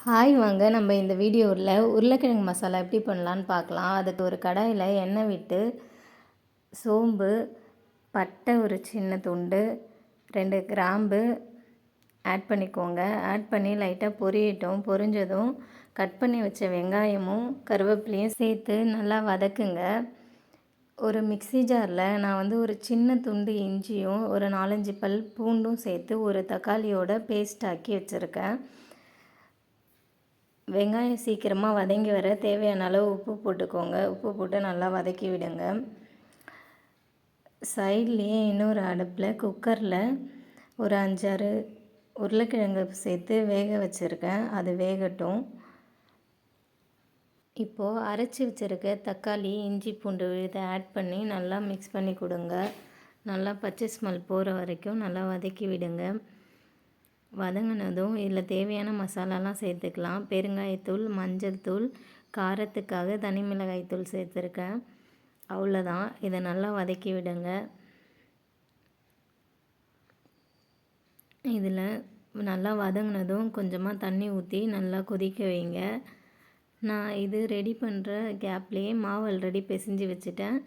Hi வாங்க நம்ம இந்த வீடியோவில் உருளைக்கிழங்கு மசாலா எப்படி பண்ணலான்னு பார்க்கலாம். அதுக்கு ஒரு கடாயில் எண்ணெய் விட்டு சோம்பு, பட்டை ஒரு சின்ன துண்டு, 2 கிராம்பு ஆட் பண்ணிக்கோங்க. ஆட் பண்ணி லைட்டாக பொரியட்டும். பொரிஞ்சதும் கட் பண்ணி வச்ச வெங்காயமும் கருவேப்பிலையும் சேர்த்து நல்லா வதக்குங்க. ஒரு மிக்ஸி ஜாரில் நான் ஒரு சின்ன துண்டு இஞ்சியும் ஒரு 4-5 பல் பூண்டும் சேர்த்து ஒரு தக்காளியோட பேஸ்ட் ஆக்கி வச்சுருக்கேன். வெங்காயம் சீக்கிரமாக வதங்கி வர தேவையான அளவு உப்பு போட்டுக்கோங்க. உப்பு போட்டு நல்லா வதக்கி விடுங்க. சைட்லேயே இன்னொரு அடுப்பில் குக்கரில் ஒரு 5-6 உருளைக்கிழங்கு சேர்த்து வேக வச்சுருக்கேன். அது வேகட்டும். இப்போது அரைச்சி வச்சுருக்க தக்காளி, இஞ்சி, பூண்டு இதை ஆட் பண்ணி நல்லா மிக்ஸ் பண்ணி கொடுங்க. நல்லா பச்சை ஸ்மெல் போகிற வரைக்கும் நல்லா வதக்கி விடுங்க. வதங்கினதும் இதில் தேவையான மசாலாலாம் சேர்த்துக்கலாம். பெருங்காயத்தூள், மஞ்சள் தூள், காரத்துக்காக தனி மிளகாய்த்தூள் சேர்த்துருக்கேன். அவ்வளோதான். இதை நல்லா வதக்கி விடுங்க. இதில் நல்லா வதங்கினதும் கொஞ்சமாக தண்ணி ஊற்றி நல்லா கொதிக்க வைங்க. நான் இது ரெடி பண்ணுற கேப்லேயே மாவு ஆல்ரெடி பிசைஞ்சு வச்சுட்டேன்.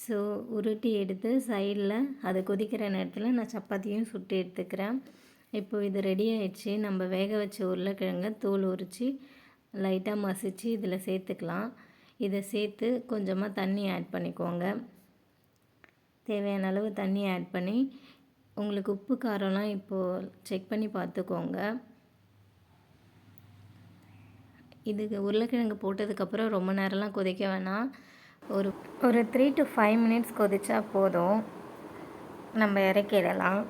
ஸோ உருட்டி எடுத்து சைடில் அது கொதிக்கிற நேரத்தில் நான் சப்பாத்தியும் சுட்டு எடுத்துக்கிறேன். இப்போது இது ரெடி ஆகிடுச்சு. நம்ம வேக வச்ச உருளைக்கிழங்க தோல் உரித்து லைட்டாக மசித்து இதில் சேர்த்துக்கலாம். இதை சேர்த்து கொஞ்சமாக தண்ணி ஆட் பண்ணிக்கோங்க. தேவையான அளவு தண்ணி ஆட் பண்ணி உங்களுக்கு உப்பு காரம்லாம் இப்போது செக் பண்ணி பார்த்துக்கோங்க. இதுக்கு உருளைக்கிழங்கு போட்டதுக்கப்புறம் ரொம்ப நேரம்லாம் கொதிக்க வேணாம். ஒரு 3 to 5 மினிட்ஸ் கொதிச்சா போதும். நம்ம இறக்கிடலாம்.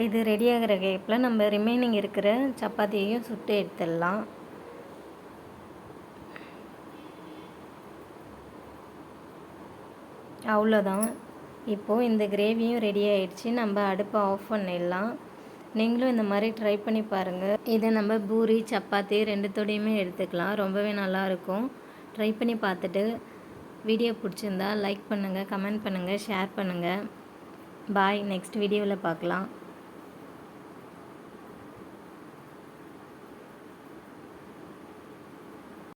இது ரெடியாகிற கேப்பில் நம்ம ரிமைனிங் இருக்கிற சப்பாத்தியையும் சுட்டு எடுத்துடலாம். அவ்வளோதான். இப்போது இந்த கிரேவியும் ரெடி ஆகிடுச்சு. நம்ம அடுப்பை ஆஃப் பண்ணிடலாம். நீங்களும் இந்த மாதிரி ட்ரை பண்ணி பாருங்கள். இதை நம்ம பூரி, சப்பாத்தி ரெண்டுத்தோடையுமே எடுத்துக்கலாம். ரொம்பவே நல்லாயிருக்கும். ட்ரை பண்ணி பார்த்துட்டு வீடியோ பிடிச்சிருந்தா லைக் பண்ணுங்கள், கமெண்ட் பண்ணுங்கள், ஷேர் பண்ணுங்கள். பாய். நெக்ஸ்ட் வீடியோவில் பார்க்கலாம்.